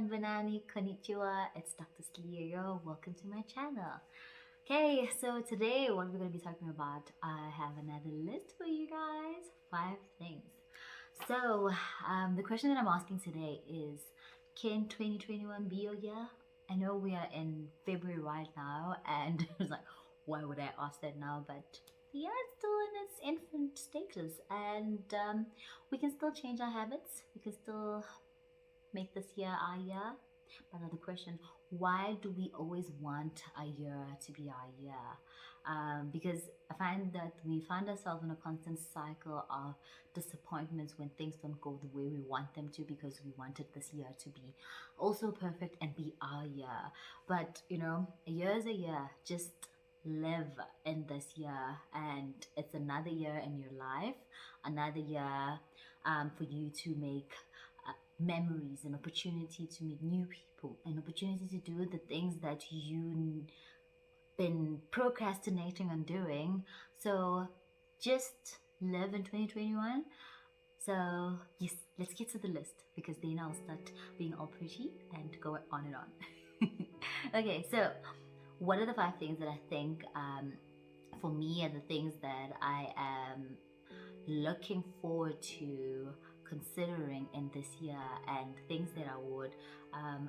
Banani, konnichiwa, it's Dr. Slio. Welcome to my channel. Okay, so today what we're going to be talking about, I have another list for you guys, 5 things. So, the question that I'm asking today is, can 2021 be your year? I know we are in February right now, and it's like, why would I ask that now? But yeah, it's still in its infant status, and we can still change our habits. We can still make this year our year. But another question, why do we always want a year to be our year? Because I find that we find ourselves in a constant cycle of disappointments when things don't go the way we want them to, because we wanted this year to be also perfect and be our year. But you know, a year is a year. Just live in this year, and it's another year in your life, another year for you to make memories, an opportunity to meet new people, an opportunity to do the things that you've been procrastinating on doing. So just live in 2021. So yes, let's get to the list, because then I'll start being all pretty and go on and on. Okay, so what are the 5 things that I think for me are the things that I am looking forward to considering in this year, and things that I would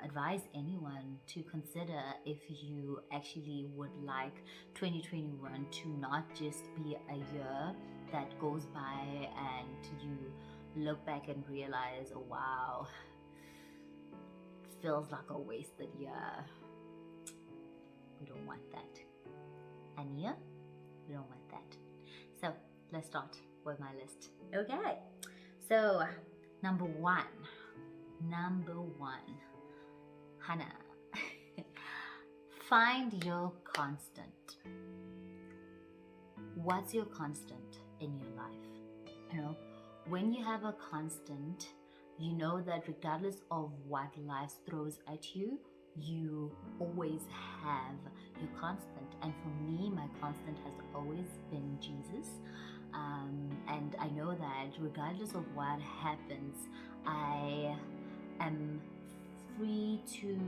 advise anyone to consider if you actually would like 2021 to not just be a year that goes by and you look back and realize, oh wow, it feels like a wasted year. We don't want that. And yeah, we don't want that. So let's start with my list. Okay, so number one, Hannah, find your constant. What's your constant in your life? You know, when you have a constant, you know that regardless of what life throws at you, you always have your constant. And for me, my constant has always been Jesus. And I know that regardless of what happens, I am free to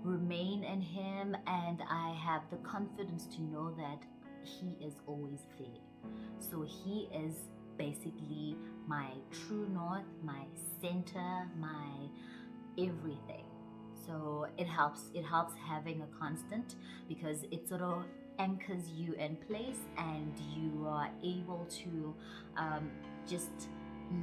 remain in Him, and I have the confidence to know that He is always there. So He is basically my true north, my center, my everything. So it helps having a constant, because it sort of anchors you in place, and you are able to just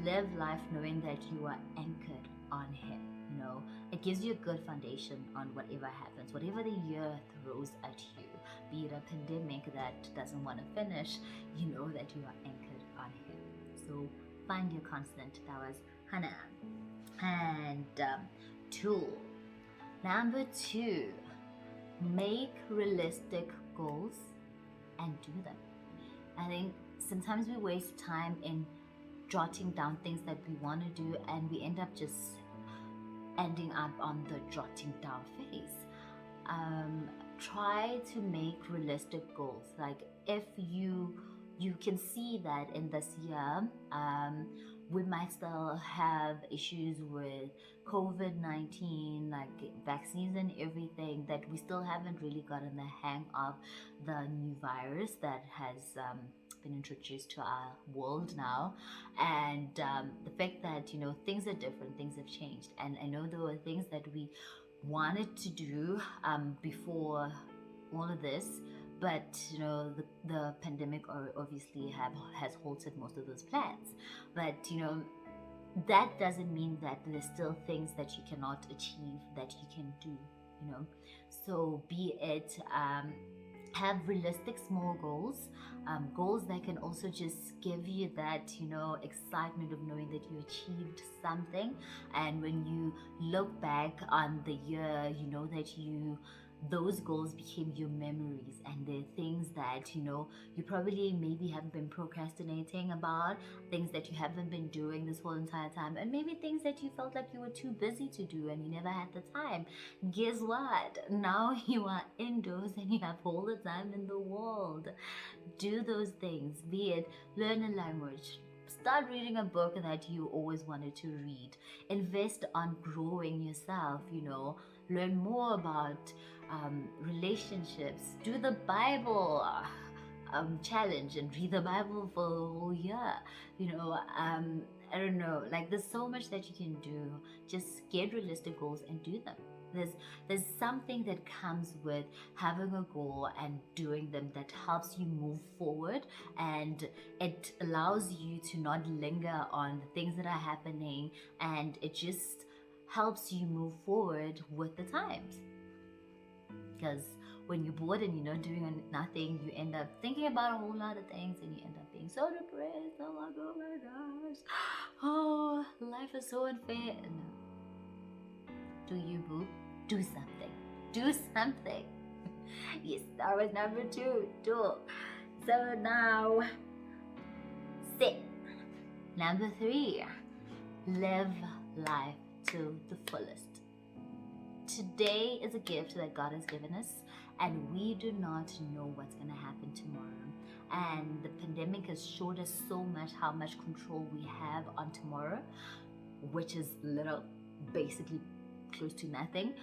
live life knowing that you are anchored on Him. You know, it gives you a good foundation on whatever happens, whatever the year throws at you, be it a pandemic that doesn't want to finish. You know that you are anchored on Him. So find your constant. That was Hannah. And tool number 2, make realistic goals and do them. I think sometimes we waste time in jotting down things that we want to do, and we end up just ending up on the jotting down phase. Try to make realistic goals. Like, if you can see that in this year, we might still have issues with COVID-19, like vaccines and everything, that we still haven't really gotten the hang of the new virus that has been introduced to our world now. And the fact that, you know, things are different, things have changed. And I know there were things that we wanted to do before all of this, but you know, the pandemic obviously has halted most of those plans. But you know, that doesn't mean that there's still things that you cannot achieve, that you can do, you know. So be it have realistic small goals, goals that can also just give you that, you know, excitement of knowing that you achieved something. And when you look back on the year, you know that those goals became your memories, and they're things that, you know, you probably maybe have been procrastinating about, things that you haven't been doing this whole entire time, and maybe things that you felt like you were too busy to do and you never had the time. Guess what? Now you are indoors and you have all the time in the world. Do those things, be it learn a language, Start reading a book that you always wanted to read. Invest on growing yourself, learn more about relationships. Do the Bible challenge and read the Bible for a whole year. I don't know, like there's so much that you can do. Just get realistic goals and do them. There's something that comes with having a goal and doing them that helps you move forward, and it allows you to not linger on the things that are happening, and it just helps you move forward with the times. Because when you're bored and you're not doing nothing, you end up thinking about a whole lot of things and you end up being so depressed. Oh my gosh. Oh, life is so unfair. No. Do you, boo? Do something. Do something. Yes, that was number 2. Do. So now, sit. Number 3, live life to the fullest. Today is a gift that God has given us, and we do not know what's going to happen tomorrow. And the pandemic has showed us so much how much control we have on tomorrow, which is basically close to nothing,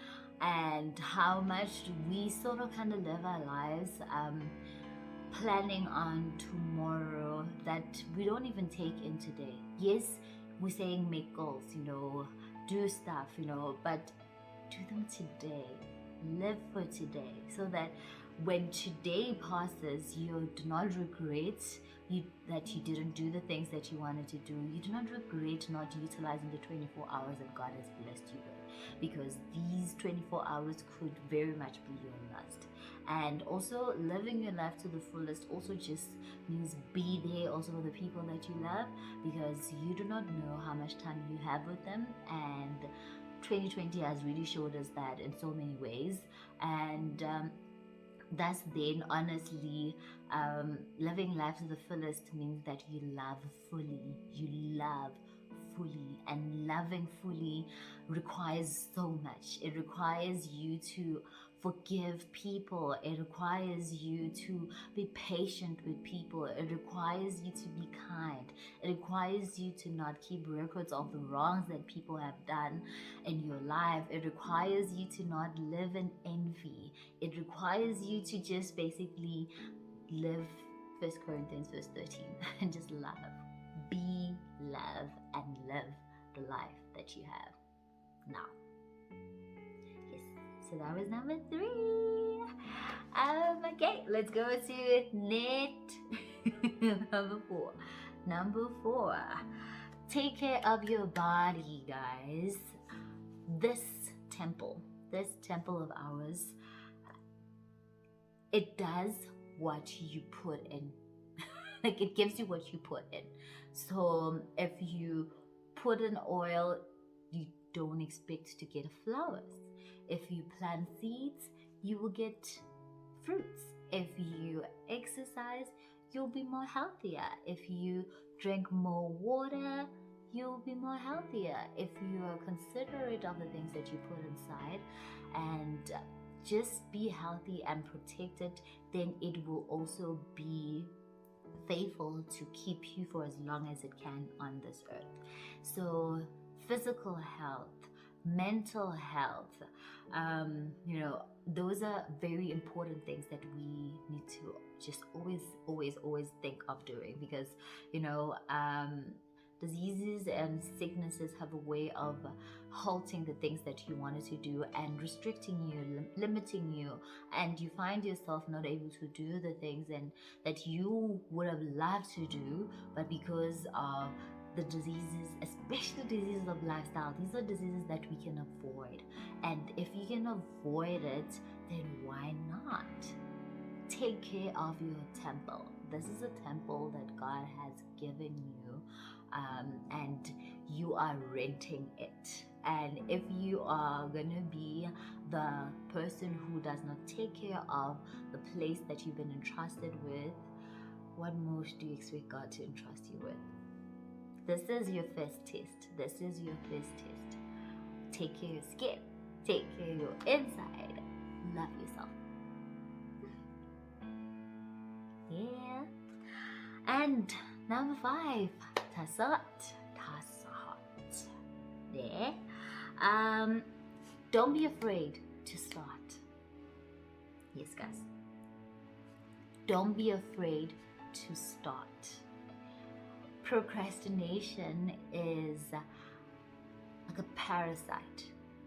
and how much we sort of kind of live our lives planning on tomorrow that we don't even take in today. Yes, we're saying make goals, do stuff, but do them today. Live for today, so that when today passes, you do not regret that you didn't do the things that you wanted to do. You do not regret not utilizing the 24 hours that God has blessed you with, because these 24 hours could very much be your last. And also, living your life to the fullest also just means be there also for the people that you love, because you do not know how much time you have with them, and 2020 has really showed us that in so many ways. And that's then honestly, living life to the fullest means that you love fully. And loving fully requires so much. It requires you to forgive people. It requires you to be patient with people. It requires you to be kind. It requires you to not keep records of the wrongs that people have done in your life. It requires you to not live in envy. It requires you to just basically live 1 Corinthians verse 13 and just love. Be, love, and live the life that you have now. Yes, so that was number 3. Okay, let's go to number 4. Number 4, take care of your body, guys. This temple of ours, it does what you put in. Like, it gives you what you put in. So if you put in oil, you don't expect to get flowers. If you plant seeds, you will get fruits. If you exercise, you'll be more healthier. If you drink more water, you'll be more healthier. If you are considerate of the things that you put inside and just be healthy and protected, then it will also be faithful to keep you for as long as it can on this earth. So physical health, mental health, those are very important things that we need to just always think of doing, because diseases and sicknesses have a way of halting the things that you wanted to do and restricting you, limiting you, and you find yourself not able to do the things and that you would have loved to do, but because of the diseases, especially diseases of lifestyle, these are diseases that we can avoid. And if you can avoid it, then why not? Take care of your temple. This is a temple that God has given you, and you are renting it. And if you are gonna be the person who does not take care of the place that you've been entrusted with, what more do you expect God to entrust you with? This is your first test. Take care of your skin. Take care of your inside. Love yourself. Yeah. And number 5, Tasat. There. Don't be afraid to start. Yes, guys. Don't be afraid to start. Procrastination is like a parasite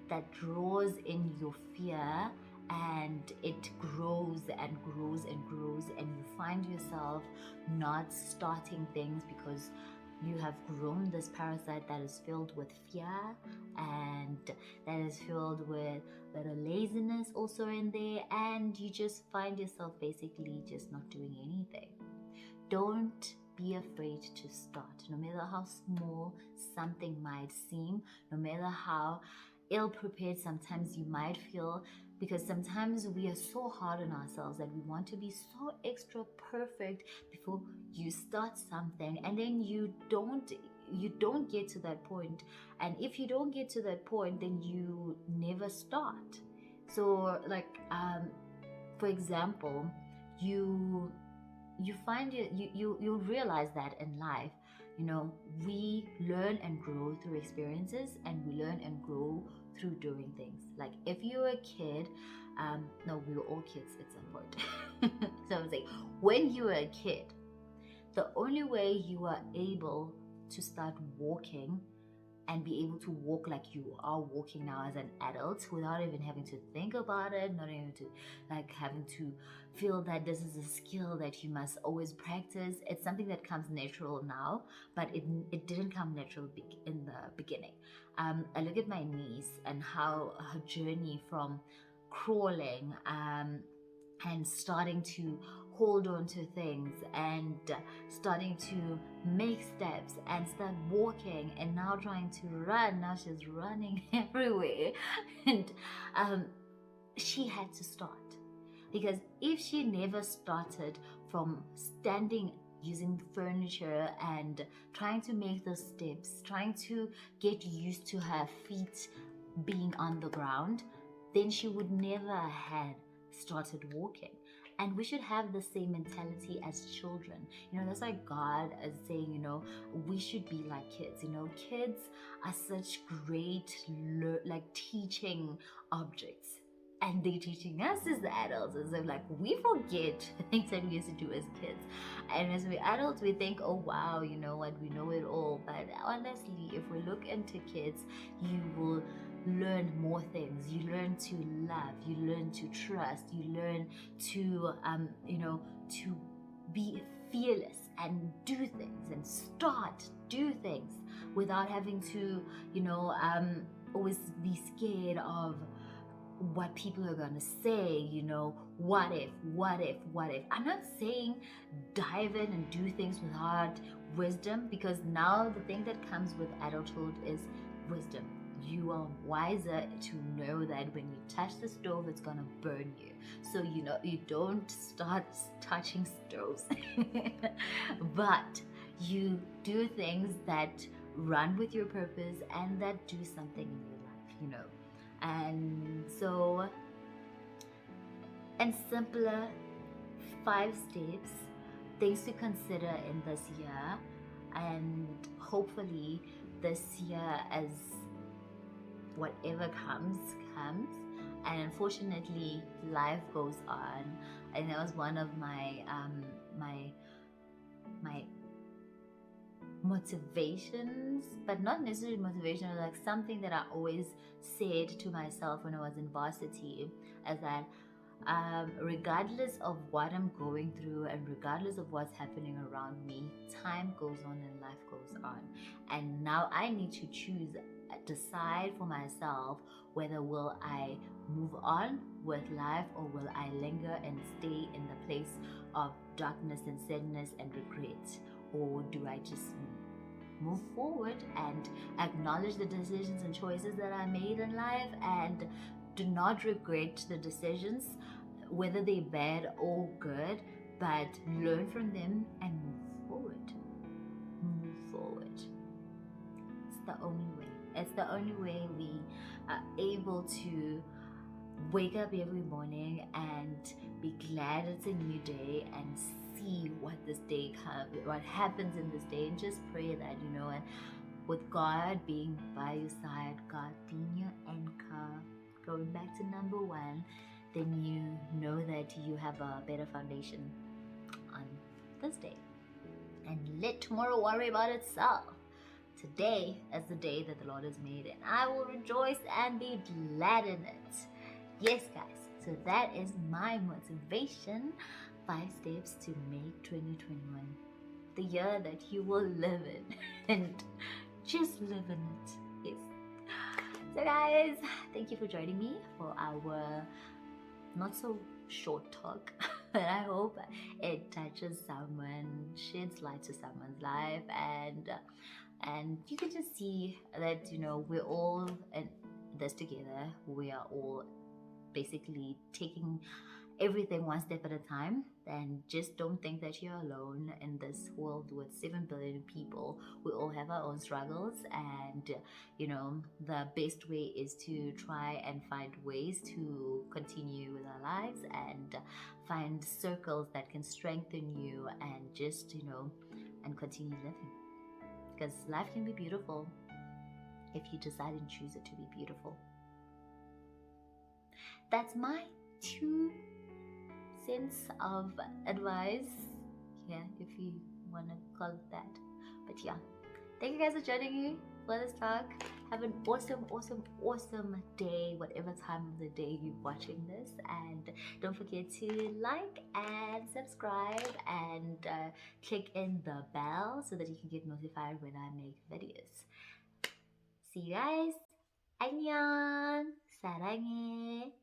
that draws in your fear, and it grows and grows and grows, and you find yourself not starting things because you have grown this parasite that is filled with fear, and that is filled with little laziness also in there, and you just find yourself basically just not doing anything. Don't be afraid to start, no matter how small something might seem, no matter how ill-prepared sometimes you might feel, because sometimes we are so hard on ourselves that we want to be so extra perfect before you start something, and then you don't get to that point. And if you don't get to that point, then you never start. So like for example, you find you realize that in life, we learn and grow through experiences, and we learn and grow through doing things. Like if you're a kid, no, we were all kids at some point. So I was like, when you were a kid, the only way you were able to start walking and be able to walk like you are walking now as an adult, without even having to think about it, not even to having to feel that this is a skill that you must always practice. It's something that comes natural now, but it didn't come natural in the beginning. I look at my niece and how her journey from crawling and starting to hold on to things, and starting to make steps and start walking, and now trying to run. Now she's running everywhere. And she had to start, because if she never started from standing using furniture and trying to make those steps, trying to get used to her feet being on the ground, then she would never have started walking. And we should have the same mentality as children. That's why God is saying, we should be like kids. Kids are such great teaching objects. And they're teaching us as the adults. As if we forget things that we used to do as kids. And as we're adults, we think, oh wow, you know what, we know it all. But honestly, if we look into kids, you will learn more things. You learn to love, you learn to trust, you learn to to be fearless and do things and do things without having to always be scared of what people are gonna say. What if. I'm not saying dive in and do things without wisdom, because now the thing that comes with adulthood is wisdom. You are wiser to know that when you touch the stove, it's gonna burn you. So you don't start touching stoves. But you do things that run with your purpose and that do something in your life, And so, and simpler 5 steps, things to consider in this year, and hopefully this year, as whatever comes, and unfortunately life goes on. And that was one of my my motivations, but not necessarily motivation, like something that I always said to myself when I was in varsity, is that regardless of what I'm going through and regardless of what's happening around me, time goes on and life goes on. And now I need to decide for myself whether will I move on with life, or will I linger and stay in the place of darkness and sadness and regret, or do I just move forward and acknowledge the decisions and choices that I made in life, and do not regret the decisions, whether they're bad or good, but learn from them and move forward. It's the only way. It's the only way we are able to wake up every morning and be glad it's a new day, and see what this day what happens in this day, and just pray that, and with God being by your side, God being your anchor, going back to number one, then you know that you have a better foundation on this day. And let tomorrow worry about itself. Today is the day that the Lord has made, and I will rejoice and be glad in it. Yes, guys. So that is my motivation. 5 steps to make 2021 the year that you will live in. And just live in it. Yes. So guys, thank you for joining me for our not so short talk. But I hope it touches someone, sheds light to someone's life, and you can just see that we're all in this together. We are all basically taking everything one step at a time, and just don't think that you're alone in this world with 7 billion people. We all have our own struggles, and the best way is to try and find ways to continue with our lives and find circles that can strengthen you, and just and continue living, because life can be beautiful if you decide and choose it to be beautiful. That's my 2 cents of advice, if you want to call it that. But yeah, thank you guys for joining me for this talk. Have an awesome day, whatever time of the day you're watching this, and don't forget to like and subscribe and click in the bell so that you can get notified when I make videos. See you guys. 안녕. 사랑해.